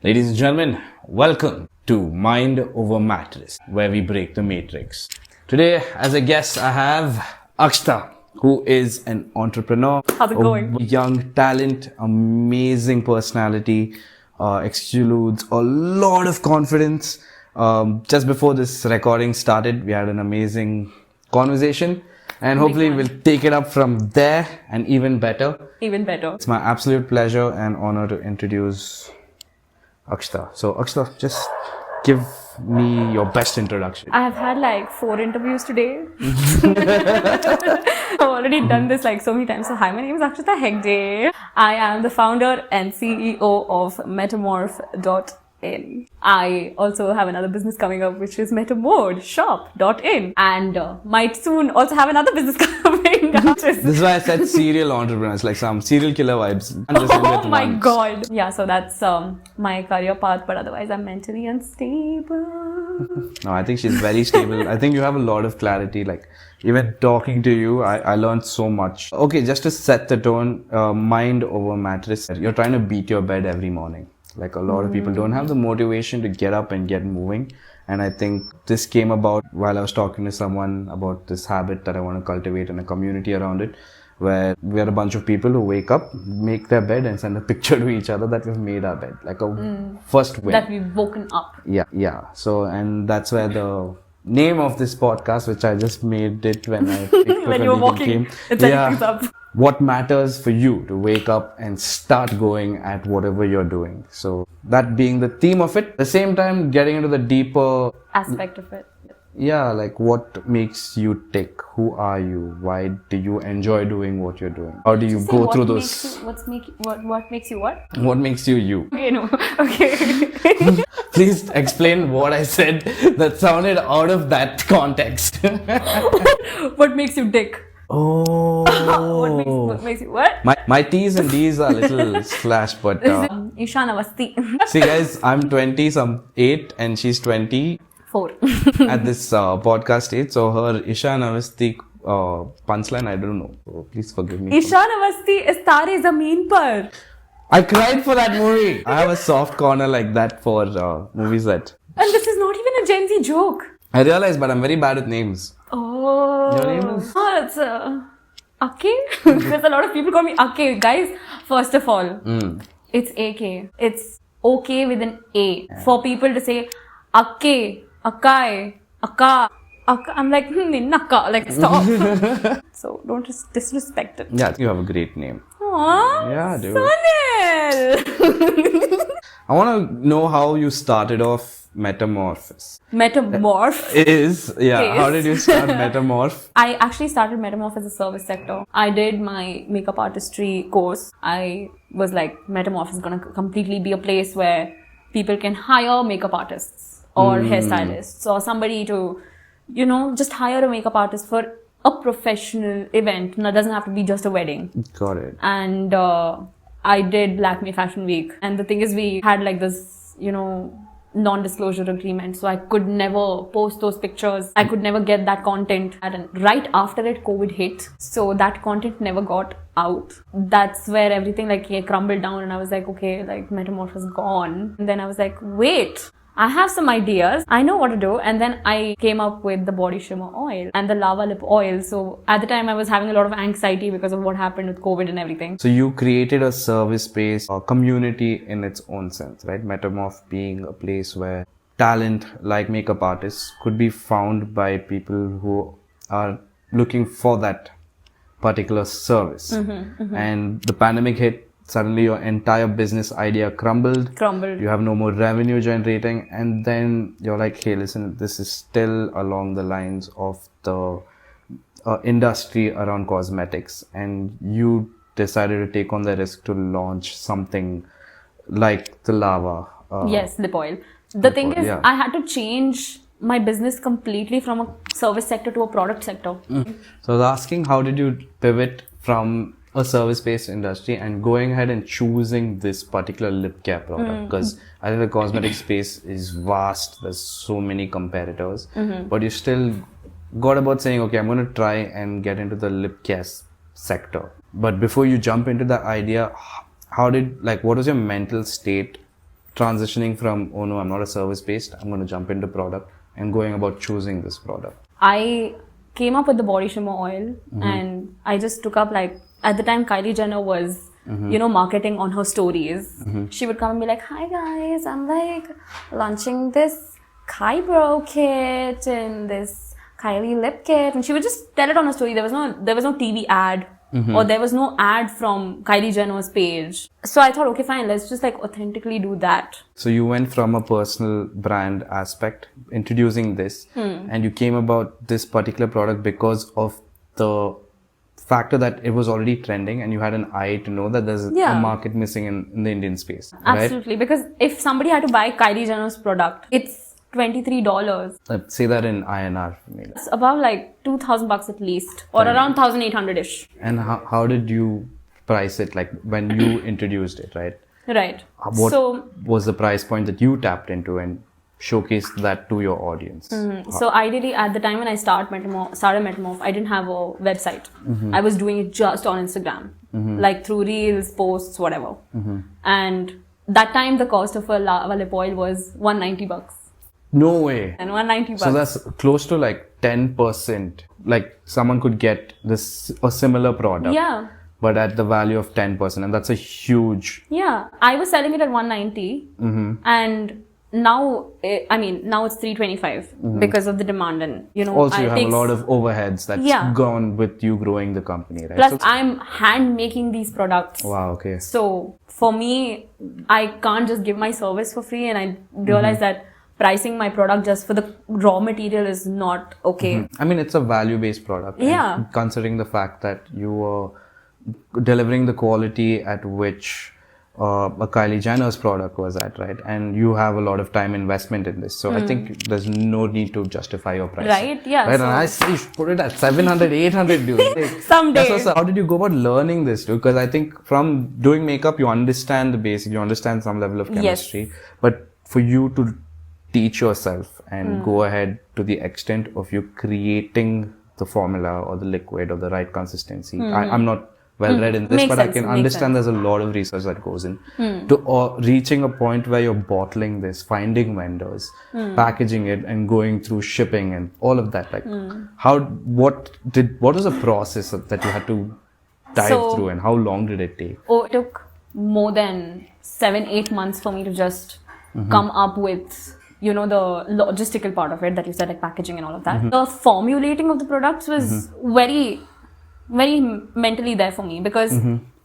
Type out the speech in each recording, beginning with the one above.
Ladies and gentlemen, welcome to Mind Over Mattress, where we break the matrix. Today, as a guest, I have Akshata, who is an entrepreneur. How's it going? Young talent, amazing personality, exudes a lot of confidence. Just before this recording started, we had an amazing conversation. And hopefully we'll take it up from there and even better. Even better. It's my absolute pleasure and honor to introduce Akshata. So Akshata, just give me your best introduction. I have had like 4 interviews today. I've already done this like so many times. So hi, my name is Akshatha Handles. I am the founder and CEO of Metamorphe.in. I also have another business coming up, which is Metamode shop.in, and might soon also have another business coming up. This is why I said serial entrepreneurs, like some serial killer vibes. Oh my god. Yeah, so that's my career path, but otherwise I'm mentally unstable. No, I think she's very stable. I think you have a lot of clarity. Like even talking to you, I learned so much. Okay, just to set the tone, mind over mattress. You're trying to beat your bed every morning. Like a lot of people don't have the motivation to get up and get moving. And I think this came about while I was talking to someone about this habit that I want to cultivate in a community around it, where we are a bunch of people who wake up, make their bed and send a picture to each other that we've made our bed. Like a first win. That we've woken up. Yeah. So, and that's where the name of this podcast, which I just made it when I when you were walking, it's things up. What matters for you to wake up and start going at whatever you're doing. So that being the theme of it, at the same time getting into the deeper aspect of it. Yeah, like what makes you tick? Who are you? Why do you enjoy doing what you're doing? How do you go through those? What makes you what? What makes you you? Okay, no. Okay. Please explain what I said that sounded out of that context. What makes you dick? Oh. what makes you what? My T's and D's are a little slash, but Ishana Vasti. see guys, I'm 20, some 8 and she's 24 at this podcast stage. So her Ishana Vasti punchline, I don't know. So please forgive me. Ishana Vasti is Tare Zameen Par. I cried for that movie. I have a soft corner like that for movies that. And this is not even a Gen Z joke. I realize, but I'm very bad with names. Oh. Your name is? Oh, it's Ake. Because a lot of people call me Ake. Guys, first of all, it's AK. It's okay with an A. Yeah. For people to say Ake, Akai, Aka. I'm like, Naka. Like, stop. So don't just disrespect it. Yeah, you have a great name. Aww. Yeah, dude. Sunil. I want to know how you started off Metamorphe. Metamorphe. How did you start Metamorphe? I actually started Metamorphe as a service sector. I did my makeup artistry course. I was like, Metamorphe is going to completely be a place where people can hire makeup artists or hairstylists or somebody to, just hire a makeup artist for a professional event. No, it doesn't have to be just a wedding. Got it. And I did Black May Fashion Week. And the thing is, we had like this, non-disclosure agreement. So I could never post those pictures. I could never get that content. And right after it, COVID hit. So that content never got out. That's where everything crumbled down. And I was like, okay, like Metamorphe is gone. And then I was like, wait, I have some ideas. I know what to do. And then I came up with the body shimmer oil and the lava lip oil. So at the time I was having a lot of anxiety because of what happened with COVID and everything. So you created a service-based community in its own sense, right? Metamorphe being a place where talent like makeup artists could be found by people who are looking for that particular service. And the pandemic hit. Suddenly your entire business idea crumbled. You have no more revenue generating. And then you're like, hey, listen, this is still along the lines of the industry around cosmetics. And you decided to take on the risk to launch something like the lava. Yes, lip oil. The thing is, I had to change my business completely from a service sector to a product sector. So I was asking, how did you pivot from a service-based industry and going ahead and choosing this particular lip care product? Because I think the cosmetic space is vast. There's so many competitors, but you still got about saying, okay, I'm going to try and get into the lip care sector. But before you jump into the idea, what was your mental state transitioning from, oh no, I'm not a service based, I'm going to jump into product, and going about choosing this product? I came up with the body shimmer oil, and I just took up, like, at the time Kylie Jenner was, marketing on her stories. She would come and be like, hi guys, I'm like launching this Kybrow kit and this Kylie lip kit, and she would just tell it on her story. There was no TV ad. Or there was no ad from Kylie Jenner's page. So I thought, okay, fine, let's just like authentically do that. So you went from a personal brand aspect, introducing this, and you came about this particular product because of the factor that it was already trending, and you had an eye to know that there's a market missing in the Indian space. Absolutely. Right? Because if somebody had to buy Kylie Jenner's product, it's $23. Let's say that in INR. Maybe. It's about like $2,000 at least, or around 1,800-ish. And how did you price it? Like when you introduced it, right? Right. What was the price point that you tapped into and showcased that to your audience? So ideally, at the time when I started Metamorphe, I didn't have a website. I was doing it just on Instagram, like through reels, posts, whatever. And that time, the cost of a lava lip oil was $190. No way. And $190. So that's close to like 10%. Like someone could get a similar product. Yeah. But at the value of 10%. And that's a huge... Yeah. I was selling it at $190. And now it's $325 because of the demand. And, also you have a lot of overheads that's gone with you growing the company, right? Plus, I'm hand making these products. Wow, okay. So for me, I can't just give my service for free. And I realized that pricing my product just for the raw material is not okay. I mean, it's a value-based product. Yeah. And considering the fact that you are delivering the quality at which a Kylie Jenner's product was at, right? And you have a lot of time investment in this. So I think there's no need to justify your price. Right? Yeah. Right? So, and I say you should put it at 700, 800, dude. Like, someday. How did you go about learning this, dude? Because I think from doing makeup, you understand the basics, you understand some level of chemistry. Yes. But for you to teach yourself and go ahead to the extent of you creating the formula or the liquid or the right consistency. I'm not well read in this, Makes but sense. I can understand there's a lot of research that goes in to reaching a point where you're bottling this, finding vendors, packaging it, and going through shipping and all of that. Like, what was the process that you had to dive through, and how long did it take? It took more than 7-8 months for me to just come up with the logistical part of it that you said, like packaging and all of that. The formulating of the products was very, very mentally there for me, because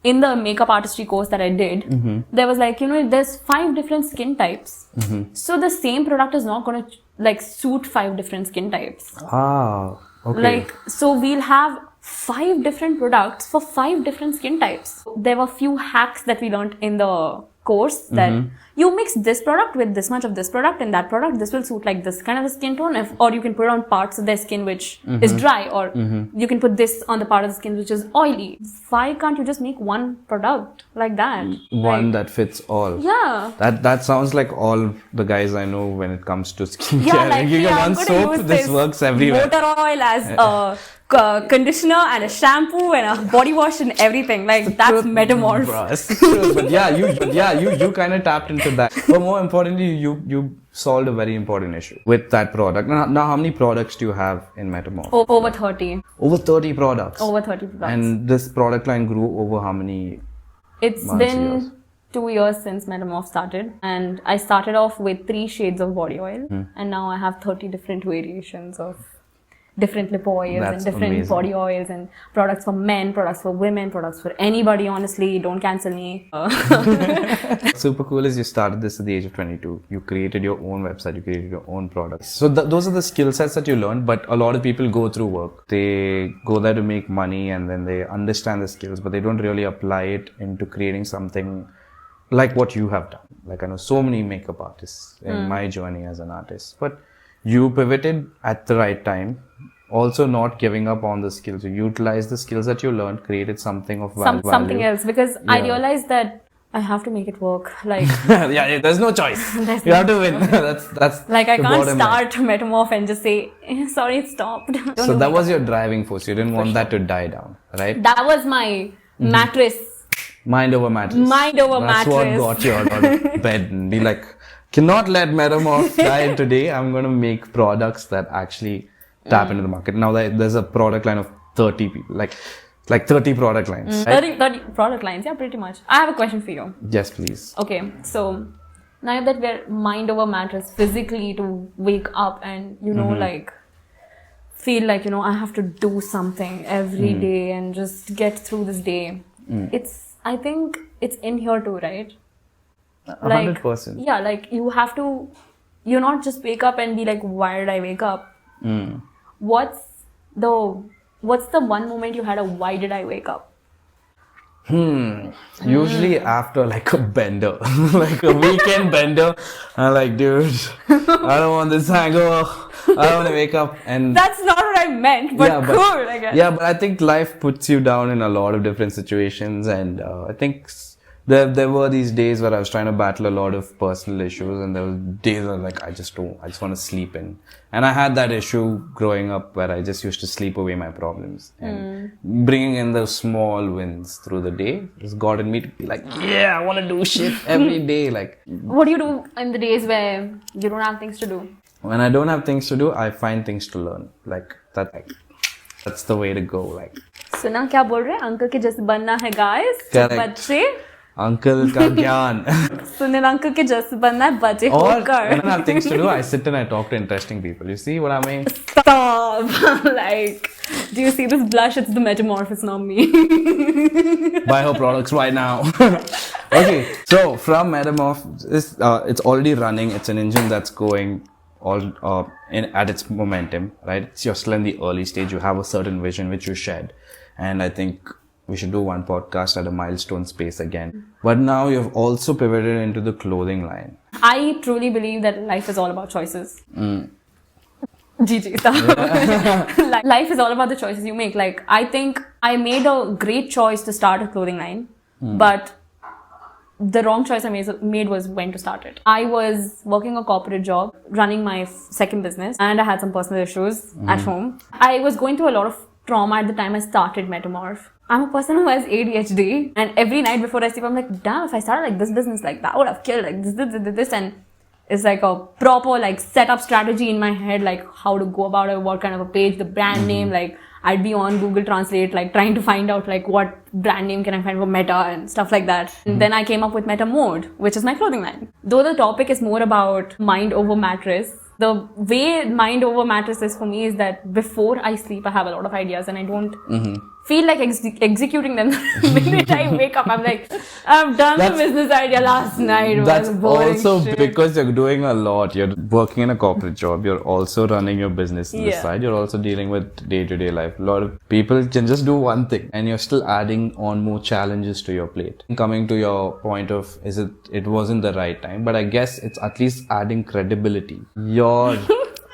in the makeup artistry course that I did, there was like, there's 5 different skin types. So the same product is not going to like suit 5 different skin types. Ah, okay. Like, so we'll have 5 different products for 5 different skin types. There were few hacks that we learned in the course that you mix this product with this much of this product and that product, this will suit like this kind of a skin tone, or you can put it on parts of their skin which is dry, or you can put this on the part of the skin which is oily. Why can't you just make one product like that? One that fits all. Yeah. That sounds like all the guys I know when it comes to skincare. Yeah, like, you get one soap, this works everywhere. Motor oil as a conditioner and a shampoo and a body wash and everything. Like, that's Metamorphe. But you kind of tapped into that. But more importantly, you solved a very important issue with that product. Now how many products do you have in Metamorphe? Over 30. Over 30 products? Over 30 products. And this product line grew over how many It's months, been years? 2 years since Metamorphe started. And I started off with 3 shades of body oil. And now I have 30 different variations of different lip oils and different body oils and products for men, products for women, products for anybody, honestly. Don't cancel me. Super cool is you started this at the age of 22. You created your own website, you created your own products. So those are the skill sets that you learned, but a lot of people go through work. They go there to make money and then they understand the skills, but they don't really apply it into creating something like what you have done. Like I know so many makeup artists in my journey as an artist, but you pivoted at the right time. Also not giving up on the skills. You utilized the skills that you learned, created something of value. Something else, because I realized that I have to make it work. Like, there's no choice. You have to win. that's like I can't start Metamorphe and just say, sorry, it stopped. So that was your driving force. You didn't want that to die down, right? That was my mattress Mind over mattress. Mind over That's mattress. what got you out of bed and be like, cannot let Metamorphe die today. I'm going to make products that actually tap into the market. Now there's a product line of 30 people, like 30 product lines. Right? 30 product lines, yeah, pretty much. I have a question for you. Yes, please. Okay, so now that we're mind over mattress physically to wake up and, like feel like, I have to do something every day and just get through this day. I think it's in here too, right? 100%. Yeah, like you not just wake up and be like, why did I wake up? What's the one moment you had a why did I wake up? Usually after like a bender, like a weekend bender, I'm like, dude, I don't want this hangover. I don't want to wake up. And that's not what I meant, but yeah, cool, I guess. Yeah, but I think life puts you down in a lot of different situations, and I think there were these days where I was trying to battle a lot of personal issues, and there were days where like I just want to sleep in. And I had that issue growing up where I just used to sleep away my problems, and bringing in the small wins through the day has gotten me to be like, yeah, I want to do shit every day. Like, what do you do in the days where you don't have things to do? When I don't have things to do, I find things to learn. Like that's the way to go. Like, सुना क्या बोल रहे हैं? Uncle के जैसे बनना है guys. बच्चे. Uncle का ज्ञान. सुनील अंकल के जैसे बनना है बच्चे होकर. When I don't have things to do, I sit and I talk to interesting people. You see what I mean? Stop. Like, do you see this blush? It's the Metamorphe, it's not me. Buy her products right now. Okay, so from Metamorphe, it's already running. It's an engine that's going at its momentum, right? You're still in the early stage. You have a certain vision which you shared, and I think we should do one podcast at a milestone space again. But now you've also pivoted into the clothing line. I truly believe that life is all about choices. GG. Life is all about the choices you make. Like, I think I made a great choice to start a clothing line, but the wrong choice I made was when to start it. I was working a corporate job, running my second business, and I had some personal issues at home. I was going through a lot of trauma at the time I started Metamorphe. I'm a person who has ADHD, and every night before I sleep, I'm like, damn, if I started like this business, like that would have killed, like this, and it's like a proper like setup strategy in my head, like how to go about it, what kind of a page, the brand name, like I'd be on Google Translate, like trying to find out like what brand name can I find for Meta and stuff like that. And then I came up with Metamode, which is my clothing line. Though the topic is more about mind over mattress, the way mind over mattress is for me is that before I sleep, I have a lot of ideas and I don't feel like executing them the minute I wake up. I'm like, I've done the business idea last night. That's also shit. Because you're doing a lot. You're working in a corporate job. You're also running your business on the side. You're also dealing with day-to-day life. A lot of people can just do one thing and you're still adding on more challenges to your plate. Coming to your point of, it wasn't the right time, but I guess it's at least adding credibility. Your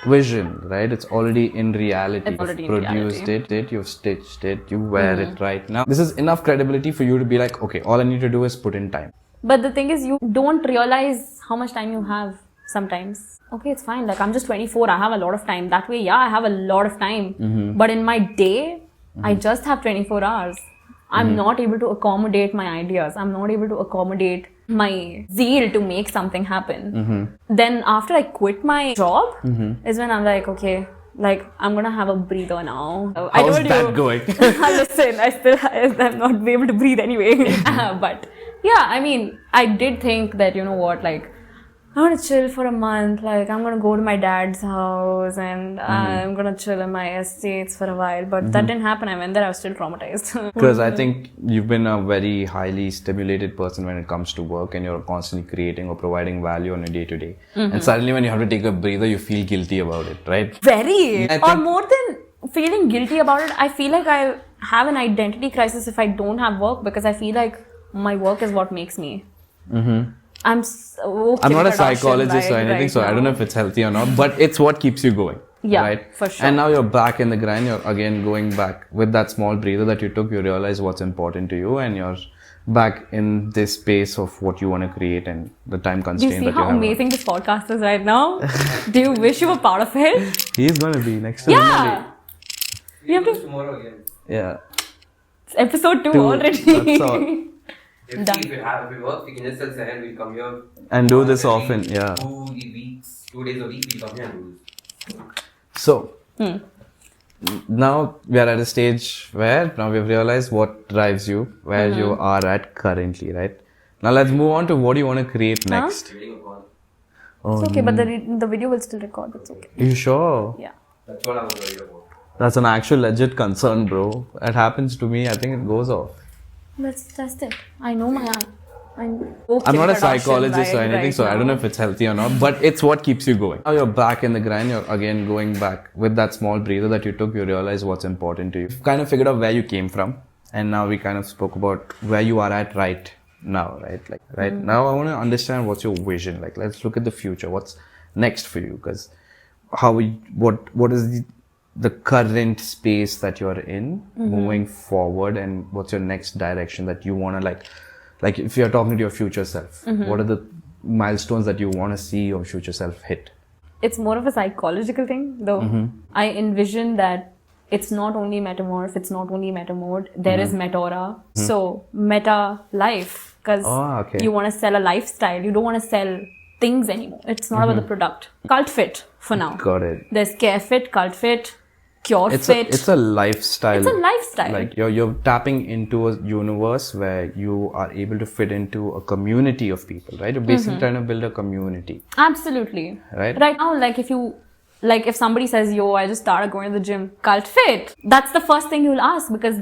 vision, right? It's already in reality. It's already you've produced it, you've stitched it, you wear it right now. This is enough credibility for you to be like, okay, all I need to do is put in time. But the thing is, you don't realize how much time you have sometimes. Okay, it's fine. Like, I'm just 24. I have a lot of time. That way, yeah, I have a lot of time. But in my day, I just have 24 hours. I'm not able to accommodate my ideas. I'm not able to accommodate my zeal to make something happen. Then after I quit my job is when I'm like, okay, like I'm gonna have a breather now. How's that going? Listen, I'm not able to breathe anyway. But yeah, I mean, I did think that, you know what, like I want to chill for a month. Like, I'm going to go to my dad's house and I'm going to chill in my estates for a while. But that didn't happen. I went there, I was still traumatized. Because I think you've been a very highly stimulated person when it comes to work and you're constantly creating or providing value on a day-to-day. And suddenly when you have to take a breather, you feel guilty about it, right? Very! Or more than feeling guilty about it, I feel like I have an identity crisis if I don't have work because I feel like my work is what makes me. I'm not a psychologist or anything, so I don't know if it's healthy or not, but it's what keeps you going. Yeah, right? For sure. And now you're back in the grind, you're again going back with that small breather that you took, you realize what's important to you and you're back in this space of what you want to create and the time constraint that you have. Do you see how amazing this podcast is right now? Do you wish you were part of it? He's going to be next time. Yeah! You have to tomorrow again. Yeah. It's episode 2 already. That's all. If Done. if it works, we can just tell Sahel we'll come here And do this once often, every yeah. 2 days a week we'll come here and do this. So, now we are at a stage where now we've realized what drives you, where you are at currently, right? Now let's move on to what do you want to create next. Getting a call. Oh, It's okay, but the video will still record. It's okay. you sure? Yeah. That's what I was worried about. That's an actual legit concern, bro. It happens to me. I think it goes off. Let's test it. I know my I'm not a psychologist or anything, so I don't know if it's healthy or not, but it's what keeps you going. Now you're back in the grind, you're again going back with that small breather that you took, you realize what's important to you. You've kind of figured out where you came from, and now we kind of spoke about where you are at right now, right? Like right now I want to understand what's your vision. Like let's look at the future. What's next for you? Because what is the current space that you're in moving forward, and what's your next direction that you want to like if you're talking to your future self, what are the milestones that you want to see your future self hit? It's more of a psychological thing, though. I envision that it's not only Metamorphe, it's not only Metamode, there is Metora. So, meta life, because you want to sell a lifestyle, you don't want to sell things anymore. It's not about the product. Cult fit for now. Got it. There's care fit, cult fit, cure It's fit. a lifestyle. It's a lifestyle. Like you're tapping into a universe where you are able to fit into a community of people, right? You're basically trying to build a community. Absolutely. Right? Right now, if somebody says, yo, I just started going to the gym, cult fit, that's the first thing you'll ask, because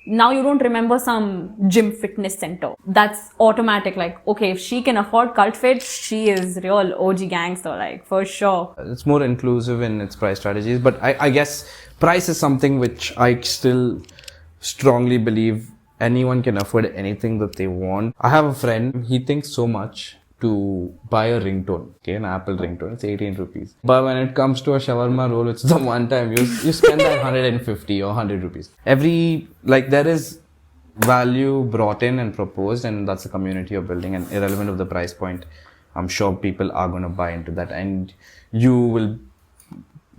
now you don't remember some gym fitness center. That's automatic. Like, okay, if she can afford cult fit, she is real OG gangster, like, for sure. It's more inclusive in its price strategies, but I guess price is something which I still strongly believe anyone can afford anything that they want. I have a friend, he thinks so much to buy a ringtone, okay, an Apple ringtone, it's 18 rupees. But when it comes to a shawarma roll, it's the one time you spend that 150 or 100 rupees. There is value brought in and proposed, and that's the community you're building, and irrelevant of the price point, I'm sure people are going to buy into that, and you will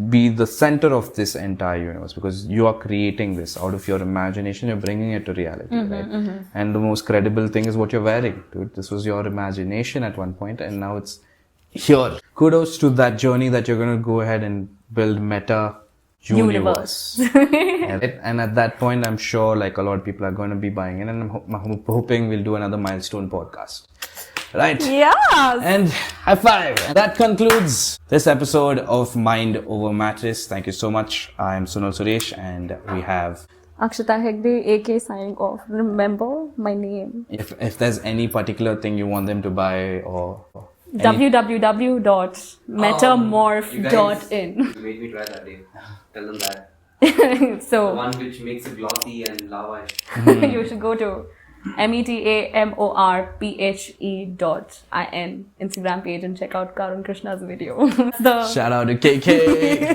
be the center of this entire universe because you are creating this out of your imagination, you're bringing it to reality, right? And the most credible thing is what you're wearing, dude. This was your imagination at one point and now it's here. Kudos to that journey that you're going to go ahead and build Meta Universe. And at that point, I'm sure like a lot of people are going to be buying it, and I'm hoping we'll do another milestone podcast. Right. Yes. And high five. And that concludes this episode of Mind Over Mattress. Thank you so much. I'm Sunil Suresh and we have Akshatha Handles, AK signing off. Remember my name. If there's any particular thing you want them to buy or www.metamorphe.in. You made me try that day. Tell them that. So The one which makes it glossy and lava-ish. you should go to metamorphe.in Instagram page and check out Karun Krishna's video. shout out to KK.